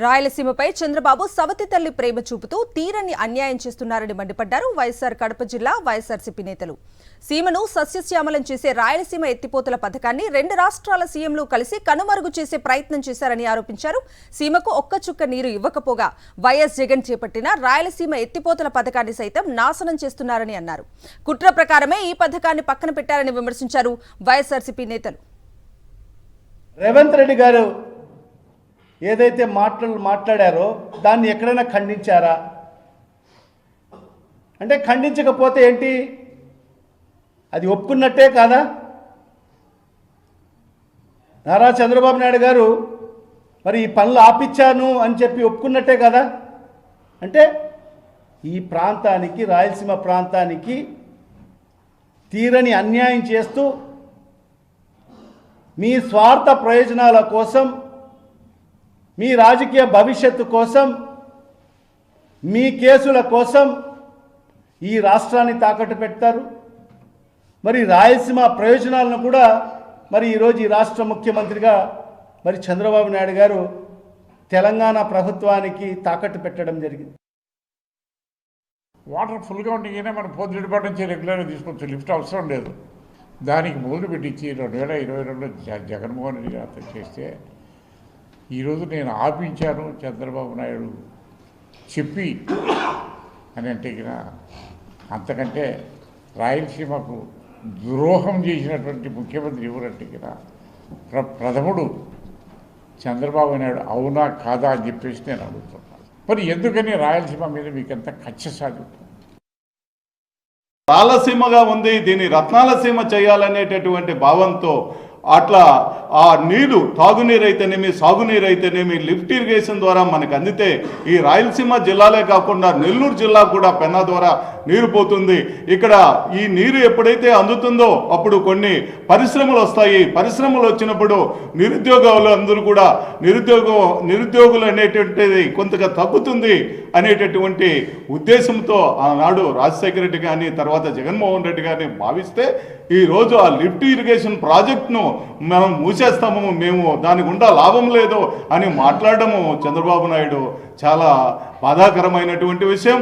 రాయలసీమపై చంద్రబాబు సవతి తల్లి ప్రేమ చూపుతూ తీరని అన్యాయం చేస్తున్నారని మండిపడ్డారు వైఎస్ఆర్ కడప జిల్లా వైఎస్ఆర్సీపీ నేతలు. సీమను సస్యశ్యామలం చేసే రాయలసీమ ఎత్తిపోతల పథకాన్ని రెండు రాష్ట్రాల సీఎంలు కలిసి కనుమరుగు చేసే ప్రయత్నం చేశారని ఆరోపించారు. సీమకు ఒక్క చుక్క నీరు ఇవ్వకపోగా వైఎస్ జగన్ చేపట్టిన రాయలసీమ ఎత్తిపోతల పథకాన్ని సైతం నాశనం చేస్తున్నారని అన్నారు. కుట్ర ప్రకారమే ఈ పథకాన్ని పక్కన పెట్టారని విమర్శించారు వైఎస్ఆర్సీపీ నేతలు. రేవంత్ రెడ్డి గారు ఏదైతే మాట్లాడారో దాన్ని ఎక్కడైనా ఖండించారా అంటే ఖండించకపోతే ఏంటి, అది ఒప్పుకున్నట్టే కాదా? నారా చంద్రబాబు నాయుడు గారు మరి ఈ పనులు ఆపిచ్చాను అని చెప్పి ఒప్పుకున్నట్టే కదా. అంటే ఈ ప్రాంతానికి, రాయలసీమ ప్రాంతానికి తీరని అన్యాయం చేస్తూ మీ స్వార్థ ప్రయోజనాల కోసం, మీ రాజకీయ భవిష్యత్తు కోసం, మీ కేసుల కోసం ఈ రాష్ట్రాన్ని తాకట్టు పెడతారు. మరి రాయలసీమ ప్రయోజనాలను కూడా మరి ఈరోజు ఈ రాష్ట్ర ముఖ్యమంత్రిగా మరి చంద్రబాబు నాయుడు గారు తెలంగాణ ప్రభుత్వానికి తాకట్టు పెట్టడం జరిగింది. వాటర్ ఫుల్గా ఉంటేనే మనం పోతిరెడ్డిపాటి నుంచి రెగ్యులర్గా తీసుకోవచ్చు, లిఫ్ట్ అవసరం లేదు. దానికి మొదలు పెట్టించి 2022లో జగన్మోహన్ రెడ్డి గారితో చేస్తే ఈరోజు నేను ఆపించాను చంద్రబాబు నాయుడు చెప్పి అని అంటే అంతకంటే రాయలసీమకు ద్రోహం చేసినటువంటి ముఖ్యమంత్రి ఎవరంటే ప్రథముడు చంద్రబాబు నాయుడు. అవునా కాదా అని చెప్పేసి నేను అడుగుతున్నాను. మరి ఎందుకని రాయలసీమ మీద మీకు ఎంత కక్ష సాధింపు? రాయలసీమగా ఉంది, దీన్ని రత్నాలసీమ చేయాలనేటటువంటి భావంతో అట్లా ఆ నీరు, తాగునీరు అయితేనేమి, సాగునీరు అయితేనేమి లిఫ్ట్ ఇరిగేషన్ ద్వారా మనకు అందితే ఈ రాయలసీమ జిల్లాలే కాకుండా నెల్లూరు జిల్లా కూడా పెన్నా ద్వారా నీరు పోతుంది. ఇక్కడ ఈ నీరు ఎప్పుడైతే అందుతుందో అప్పుడు కొన్ని పరిశ్రమలు వస్తాయి. పరిశ్రమలు వచ్చినప్పుడు నిరుద్యోగులు అందరూ కూడా నిరుద్యోగులు అనేటువంటిది కొంతగా తగ్గుతుంది అనేటటువంటి ఉద్దేశంతో ఆనాడు రాజశేఖర రెడ్డి కానీ తర్వాత జగన్మోహన్ రెడ్డి గారిని భావిస్తే ఈరోజు ఆ లిఫ్ట్ ఇరిగేషన్ ప్రాజెక్టును మనం మూసేస్తాము, మేము దాని గుండా లాభం లేదు అని మాట్లాడడము చంద్రబాబు నాయుడు చాలా బాధాకరమైనటువంటి విషయం.